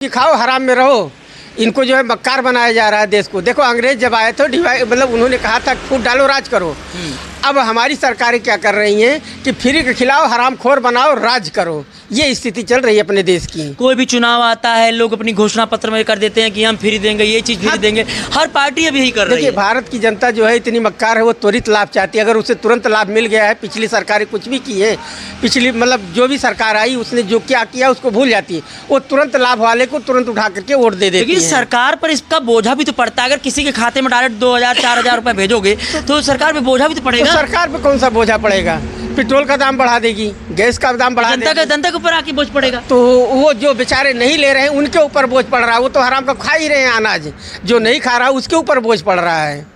कि खाओ हराम में रहो। इनको जो है मक्कार बनाया जा रहा है देश को। देखो अंग्रेज जब आए थे मतलब उन्होंने कहा था फूट डालो राज करो। अब हमारी सरकारें क्या कर रही हैं कि फ्री के खिलाओ हरामखोर बनाओ राज करो। ये स्थिति चल रही है अपने देश की। कोई भी चुनाव आता है लोग अपनी घोषणा पत्र में कर देते हैं कि हम फ्री देंगे, ये चीज़ फ्री देंगे। हर पार्टी अब यही कर रही है। देखिए भारत की जनता जो है इतनी मक्कार है, वो त्वरित लाभ चाहती है। अगर उसे तुरंत लाभ मिल गया है, पिछली सरकारें कुछ भी की है, पिछली मतलब जो भी सरकार आई उसने जो क्या किया उसको भूल जाती है। वो तुरंत लाभ वाले को तुरंत उठा करके वोट दे देती है। लेकिन सरकार पर इसका बोझा भी तो पड़ता है। अगर किसी के खाते में डायरेक्ट 2000-4000 रुपये भेजोगे तो सरकार पे बोझा भी तो पड़ेगा। सरकार पे कौन सा बोझा पड़ेगा? पेट्रोल का दाम बढ़ा देगी, गैस का दाम बढ़ा देगी, जनता के ऊपर आके बोझ पड़ेगा। तो वो जो बेचारे नहीं ले रहे हैं उनके ऊपर बोझ पड़ रहा है। वो तो हराम का खा ही रहे हैं अनाज, जो नहीं खा रहा उसके ऊपर बोझ पड़ रहा है।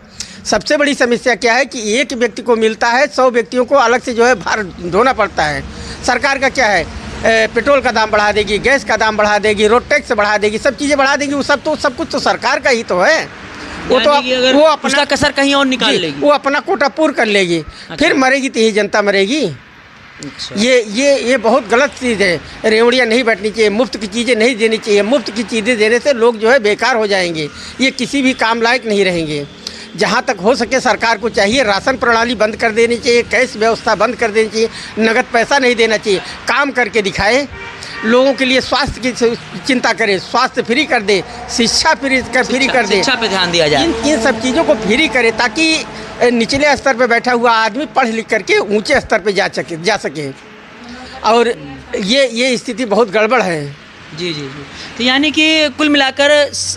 सबसे बड़ी समस्या क्या है कि एक व्यक्ति को मिलता है, 100 व्यक्तियों को अलग से जो है भार ढोना पड़ता है। सरकार का क्या है, पेट्रोल का दाम बढ़ा देगी, गैस का दाम बढ़ा देगी, रोड टैक्स बढ़ा देगी, सब चीज़ें बढ़ा देगी। वो सब कुछ तो सरकार का ही तो है। वो तो वो अपना कसर कहीं और निकाल लेगी, वो अपना कोटा पूरा कर लेगी। फिर मरेगी तो यही जनता मरेगी। अच्छा। ये बहुत गलत चीज़ है। रेवड़ियाँ नहीं बैठनी चाहिए, मुफ्त की चीज़ें नहीं देनी चाहिए। मुफ्त की चीज़ें देने से लोग जो है बेकार हो जाएंगे, ये किसी भी काम लायक नहीं रहेंगे। जहाँ तक हो सके सरकार को चाहिए राशन प्रणाली बंद कर देनी चाहिए, कैश व्यवस्था बंद कर देनी चाहिए, नगद पैसा नहीं देना चाहिए। काम करके दिखाए, लोगों के लिए स्वास्थ्य की चिंता करे, स्वास्थ्य फ्री कर दे, शिक्षा फ्री कर दे, शिक्षा पे ध्यान दिया जाए। इन सब चीज़ों को फ्री करे ताकि निचले स्तर पे बैठा हुआ आदमी पढ़ लिख करके ऊंचे स्तर पे जा सके। और ये स्थिति बहुत गड़बड़ है। जी। तो यानी कि कुल मिलाकर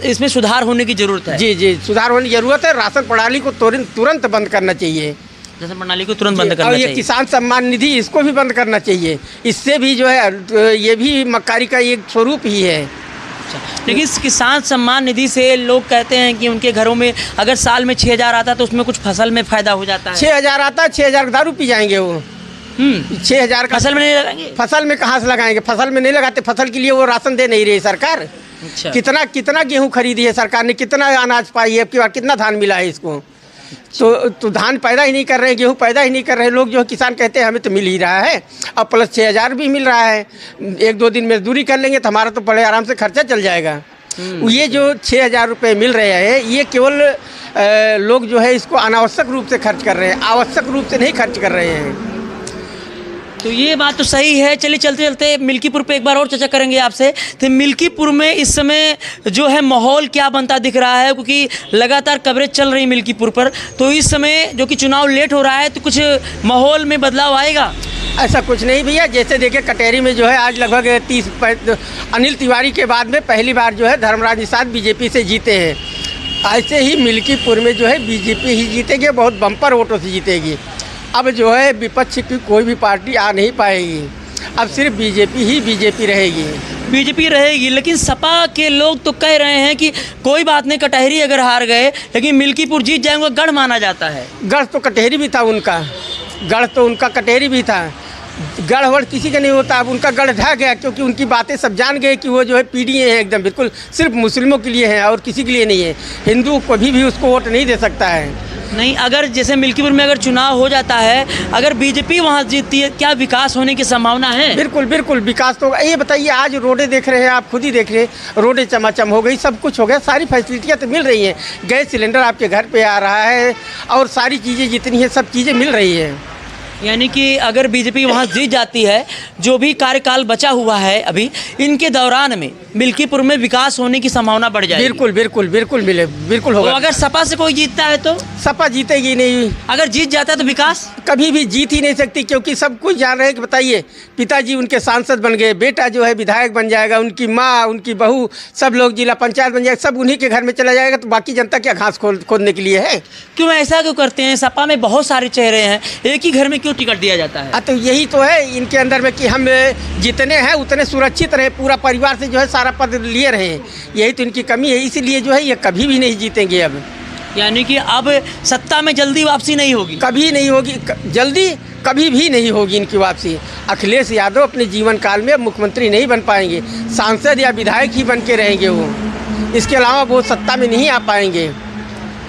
इसमें सुधार होने की ज़रूरत है। जी, सुधार होने की ज़रूरत है। राशन प्रणाली को तुरंत बंद करना चाहिए। राशन प्रणाली को तुरंत बंद करना और चाहिए। ये किसान सम्मान निधि इसको भी बंद करना चाहिए। इससे भी जो है ये भी मक्कारी का एक स्वरूप ही है। लेकिन इस किसान सम्मान निधि से लोग कहते हैं कि उनके घरों में अगर साल में 6000 आता है तो उसमें कुछ फसल में फ़ायदा हो जाता है। 6000 आता है, 6000 दारू पी जाएंगे वो। 6000 फसल में नहीं लगाएंगे। फसल में कहाँ से लगाएंगे? फसल में नहीं लगाते। फसल के लिए वो राशन दे नहीं रही सरकार। अच्छा। कितना गेहूँ खरीदी है सरकार ने, कितना अनाज पाई है, अब कितना धान मिला है इसको? तो धान पैदा ही नहीं कर रहे, गेहूँ पैदा ही नहीं कर रहे लोग। जो किसान कहते हैं हमें तो मिल ही रहा है, अब प्लस 6000 भी मिल रहा है। 1-2 दिन मजदूरी कर लेंगे तो हमारा तो बड़े आराम से खर्चा चल जाएगा। ये जो 6000 रुपये मिल रहे हैं ये केवल लोग जो है इसको अनावश्यक रूप से खर्च कर रहे हैं, आवश्यक रूप से नहीं खर्च कर रहे हैं। तो ये बात तो सही है। चलिए चलते चलते मिल्कीपुर पे एक बार और चर्चा करेंगे आपसे। तो मिल्कीपुर में इस समय जो है माहौल क्या बनता दिख रहा है, क्योंकि लगातार कवरेज चल रही है मिल्कीपुर पर। तो इस समय जो कि चुनाव लेट हो रहा है तो कुछ माहौल में बदलाव आएगा? ऐसा कुछ नहीं भैया। जैसे देखिए कटेरी में जो है आज लगभग 30 अनिल तिवारी के बाद में पहली बार जो है धर्मराज निषाद बीजेपी से जीते हैं। ऐसे ही मिल्कीपुर में जो है बीजेपी ही जीतेगी, बहुत बम्पर वोटों से जीतेगी। अब जो है विपक्ष की कोई भी पार्टी आ नहीं पाएगी, अब सिर्फ बीजेपी रहेगी। लेकिन सपा के लोग तो कह रहे हैं कि कोई बात नहीं, कटहरी अगर हार गए लेकिन मिल्कीपुर जीत जाएंगे, गढ़ माना जाता है। गढ़ तो कटहरी भी था उनका, गढ़ तो उनका कटहरी भी था। गढ़ वढ़ किसी का नहीं होता। अब उनका गढ़ ढह गया क्योंकि उनकी बातें सब जान गए कि वो जो है पीढ़ी है एकदम बिल्कुल सिर्फ मुस्लिमों के लिए है और किसी के लिए नहीं है। हिंदू कभी भी उसको वोट नहीं दे सकता है। नहीं, अगर जैसे मिल्कीपुर में अगर चुनाव हो जाता है, अगर बीजेपी वहाँ जीतती है, क्या विकास होने की संभावना है? बिल्कुल विकास तो होगा। ये बताइए आज रोडें देख रहे हैं आप, खुद ही देख रहे हैं, रोडें चमाचम हो गई, सब कुछ हो गया, सारी फैसिलिटियाँ तो मिल रही हैं। गैस सिलेंडर आपके घर पे आ रहा है और सारी चीज़ें जितनी हैं सब चीज़ें मिल रही हैं। यानी कि अगर बीजेपी वहाँ जीत जाती है, जो भी कार्यकाल बचा हुआ है अभी, इनके दौरान में मिल्कीपुर में विकास होने की संभावना बढ़ जाएगी। बिल्कुल होगा। तो अगर सपा से कोई जीतता है तो? सपा जीतेगी नहीं। अगर जीत जाता है तो विकास कभी भी जीत ही नहीं सकती, क्योंकि सब कुछ जान रहे हैं कि बताइए पिताजी उनके सांसद बन गए, बेटा जो है विधायक बन जाएगा, उनकी माँ उनकी बहू सब लोग जिला पंचायत बन जाएगा, सब उन्हीं के घर में चला जाएगा। तो बाकी जनता क्या घास खोदने के लिए है? क्यों ऐसा क्यों करते हैं? सपा में बहुत सारे चेहरे हैं, एक ही घर में क्यों टिकट दिया जाता है? तो यही तो है इनके अंदर में कि हम जितने हैं उतने सुरक्षित रहे, पूरा परिवार से जो है सारा पद लिए रहे। यही तो इनकी कमी है, इसीलिए जो है ये कभी भी नहीं जीतेंगे अब। यानी कि अब सत्ता में जल्दी वापसी नहीं होगी? कभी नहीं होगी, जल्दी कभी भी नहीं होगी इनकी वापसी। अखिलेश यादव अपने जीवन काल में मुख्यमंत्री नहीं बन पाएंगे, सांसद या विधायक ही बन के रहेंगे वो। इसके अलावा वो सत्ता में नहीं आ पाएंगे।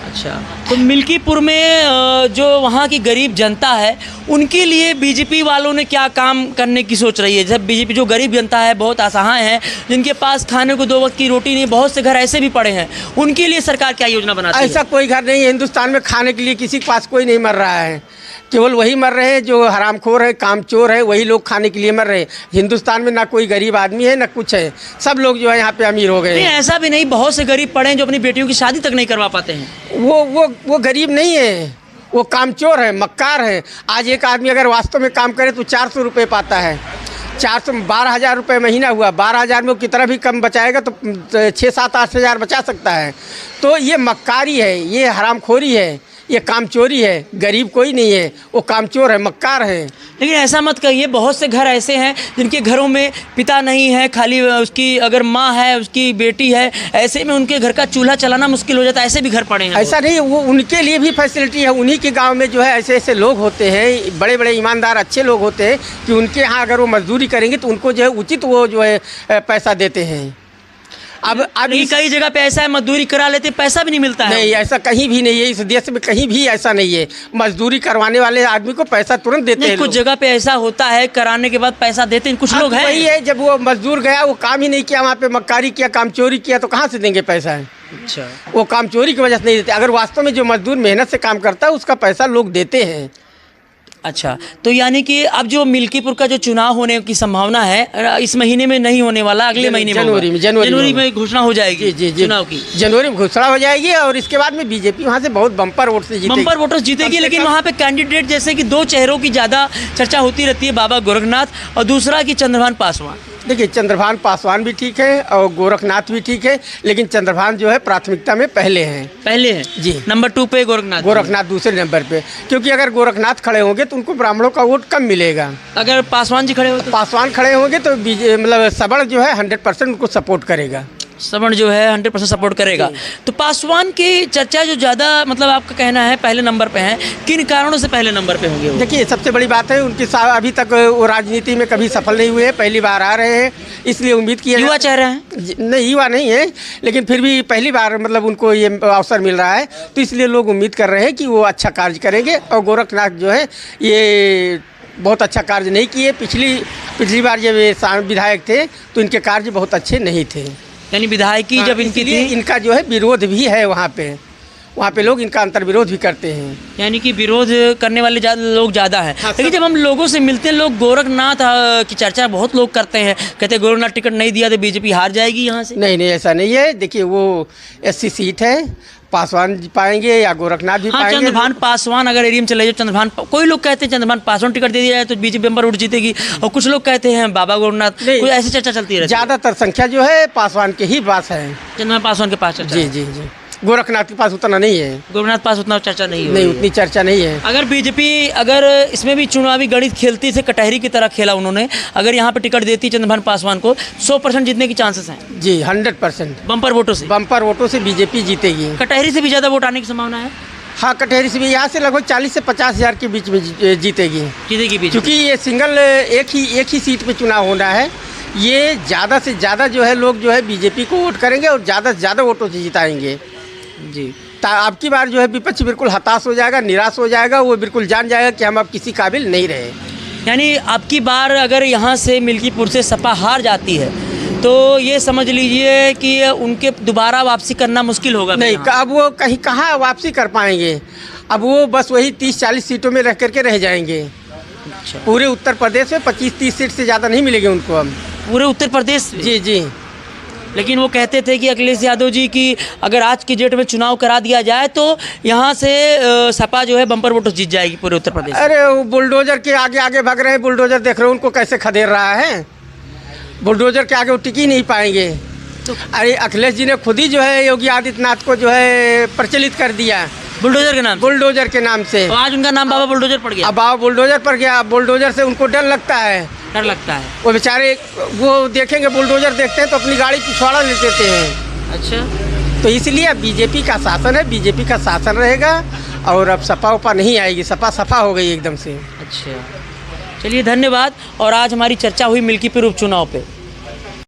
अच्छा, तो मिल्कीपुर में जो वहाँ की गरीब जनता है उनके लिए बीजेपी वालों ने क्या काम करने की सोच रही है? जब बीजेपी जो गरीब जनता है, बहुत असहाय है, जिनके पास खाने को 2 वक्त की रोटी नहीं, बहुत से घर ऐसे भी पड़े हैं, उनके लिए सरकार क्या योजना बनाती है? ऐसा कोई घर नहीं है हिंदुस्तान में खाने के लिए, किसी के पास कोई नहीं मर रहा है। केवल वही मर रहे हैं जो हरामखोर है, कामचोर है, वही लोग खाने के लिए मर रहे हैं। हिंदुस्तान में ना कोई गरीब आदमी है ना कुछ है, सब लोग जो है यहाँ पे अमीर हो गए नहीं, हैं। ऐसा भी नहीं, बहुत से गरीब पड़े हैं जो अपनी बेटियों की शादी तक नहीं करवा पाते हैं। वो गरीब नहीं है, वो कामचोर है, मक्कार है। आज एक आदमी अगर वास्तव में काम करे तो 400 रुपये पाता है। 12,000 रुपये महीना हुआ, 12,000 में वो कितना भी कम बचाएगा तो 6-7-8 हज़ार बचा सकता है। तो ये मक्कारी है, ये हरामखोरी है, ये कामचोरी है। गरीब कोई नहीं है, वो कामचोर है, मक्कार है। लेकिन ऐसा मत कहिए, बहुत से घर ऐसे हैं जिनके घरों में पिता नहीं है, खाली उसकी अगर माँ है, उसकी बेटी है, ऐसे में उनके घर का चूल्हा चलाना मुश्किल हो जाता है। ऐसे भी घर पड़े हैं। ऐसा नहीं, वो उनके लिए भी फैसिलिटी है। उन्हीं के गांव में जो है ऐसे ऐसे लोग होते हैं, बड़े बड़े ईमानदार अच्छे लोग होते हैं कि उनके यहाँ अगर वो मजदूरी करेंगे तो उनको जो है उचित वो जो है पैसा देते हैं। अब कई जगह पे ऐसा है, मजदूरी करा लेते पैसा भी नहीं मिलता है। नहीं, ऐसा कहीं भी नहीं है, इस देश में कहीं भी ऐसा नहीं है। मजदूरी करवाने वाले आदमी को पैसा तुरंत देते हैं। कुछ जगह पे ऐसा होता है, कराने के बाद पैसा देते हैं कुछ लोग हैं। वही है, जब वो मजदूर गया, वो काम ही नहीं किया, वहाँ पे मक्कारी किया, कामचोरी किया, तो कहाँ से देंगे पैसा? अच्छा, वो कामचोरी की वजह से नहीं देते। अगर वास्तव में जो मजदूर मेहनत से काम करता है उसका पैसा लोग देते हैं। अच्छा, तो यानी कि अब जो मिल्कीपुर का जो चुनाव होने की संभावना है, इस महीने में नहीं होने वाला, अगले महीने में जनवरी में घोषणा हो जाएगी। जी, चुनाव की जनवरी में घोषणा हो जाएगी और इसके बाद में बीजेपी वहाँ से बहुत बम्पर वोट से जीतेगी। बम्पर वोट जीतेगी। लेकिन वहाँ पे कैंडिडेट जैसे कि 2 चेहरों की ज़्यादा चर्चा होती रहती है, बाबा गोरखनाथ और दूसरा कि चंद्रभान पासवान। देखिए, चंद्रभान पासवान भी ठीक है और गोरखनाथ भी ठीक है, लेकिन चंद्रभान जो है प्राथमिकता में पहले हैं जी। नंबर 2 पे गोरखनाथ दूसरे नंबर पे, क्योंकि अगर गोरखनाथ खड़े होंगे तो उनको ब्राह्मणों का वोट कम मिलेगा। अगर पासवान जी खड़े हो तो पासवान खड़े होंगे तो मतलब सबड़ जो है 100% उनको सपोर्ट करेगा। सबड़ जो है 100% सपोर्ट करेगा। तो पासवान की चर्चा जो ज़्यादा, मतलब आपका कहना है पहले नंबर पे हैं, किन कारणों से पहले नंबर पे होंगे? देखिए, सबसे बड़ी बात है उनकी अभी तक वो राजनीति में कभी सफल नहीं हुए, पहली बार आ रहे हैं, इसलिए उम्मीद किया। युवा चेहरा है? नहीं, युवा नहीं है, लेकिन फिर भी पहली बार मतलब उनको ये अवसर मिल रहा है, तो इसलिए लोग उम्मीद कर रहे हैं कि वो अच्छा कार्य करेंगे। और गोरखनाथ जो है ये बहुत अच्छा कार्य नहीं किए। पिछली बार जब ये विधायक थे तो इनके कार्य बहुत अच्छे नहीं थे। यानी विधायकी जब इनकी थी, इनका जो है विरोध भी है वहाँ पे लोग इनका अंतर्विरोध भी करते हैं। यानी कि विरोध करने वाले लोग ज़्यादा हैं। लेकिन जब हम लोगों से मिलते हैं, लोग गोरखनाथ की चर्चा बहुत लोग करते हैं, कहते हैं गोरखनाथ टिकट नहीं दिया तो बीजेपी हार जाएगी यहाँ से। नहीं, ऐसा नहीं है। देखिए, वो SC सीट है, पासवान पाएंगे या गोरखनाथ भी पाएंगे। चंद्रभान पासवान अगर एरिया में चले जाए, चंद्रभान, कोई लोग कहते हैं चंद्रभान पासवान टिकट दे दिया जाए तो बीजेपी बम्पर वोट जीतेगी, और कुछ लोग कहते हैं बाबा गोरखनाथ। कोई ऐसी चर्चा चलती है? ज़्यादातर संख्या जो है पासवान के ही पास है, चंद्रभान पासवान के पास। जी। गोरखनाथ के पास उतना नहीं है। गोरखनाथ पास उतना चर्चा नहीं उतनी चर्चा नहीं है। अगर बीजेपी अगर इसमें भी चुनावी गणित खेलती से कटहरी की तरह खेला उन्होंने, अगर यहाँ पे टिकट देती चंद्रभान पासवान को, 100% जीतने की चांसेस हैं। जी, 100% बम्पर वोटों से बीजेपी जीतेगी। कटहरी से भी ज़्यादा वोट आने की संभावना है। हाँ, कटहरी से भी यहाँ से लगभग 40 से 50 हज़ार के बीच में जीतेगी। क्योंकि ये सिंगल एक ही सीट पे चुनाव होना है। ये ज़्यादा से ज़्यादा जो है लोग जो है बीजेपी को वोट करेंगे और ज़्यादा से ज़्यादा वोटों से जिताएंगे जी। आपकी बार जो है विपक्ष बिल्कुल हताश हो जाएगा, निराश हो जाएगा, वो बिल्कुल जान जाएगा कि हम अब किसी काबिल नहीं रहे। यानी आपकी बार अगर यहाँ से मिल्कीपुर से सपा हार जाती है तो ये समझ लीजिए कि उनके दोबारा वापसी करना मुश्किल होगा। नहीं, अब वो कहाँ वापसी कर पाएंगे। अब वो बस वही 30-40 सीटों में रह करके रह जाएंगे। अच्छा, पूरे उत्तर प्रदेश में 25-30 सीट से ज़्यादा नहीं मिलेगी उनको अब पूरे उत्तर प्रदेश? जी। लेकिन वो कहते थे कि अखिलेश यादव जी की अगर आज की डेट में चुनाव करा दिया जाए तो यहाँ से सपा जो है बम्पर वोट जीत जाएगी पूरे उत्तर प्रदेश। अरे, वो बुलडोजर के आगे भाग रहे हैं। बुलडोजर देख रहे हो उनको कैसे खदेड़ रहा है। बुलडोजर के आगे वो टिक ही नहीं पाएंगे। तो अरे, अखिलेश जी ने खुद ही जो है योगी आदित्यनाथ को जो है प्रचलित कर दिया बुलडोजर के नाम से। तो आज उनका नाम बाबा बुलडोजर पड़ गया। अब बाबा बुलडोजर पड़ गया। बुलडोजर से उनको डर लगता है। वो बेचारे वो देखेंगे, बुलडोजर देखते हैं तो अपनी गाड़ी पिछवाड़ा ले देते हैं। अच्छा, तो इसलिए बीजेपी का शासन है, बीजेपी का शासन रहेगा और अब सपा उपा नहीं आएगी। सपा हो गई एकदम से। अच्छा, चलिए धन्यवाद। और आज हमारी चर्चा हुई मिल्कीपुर उपचुनाव पे।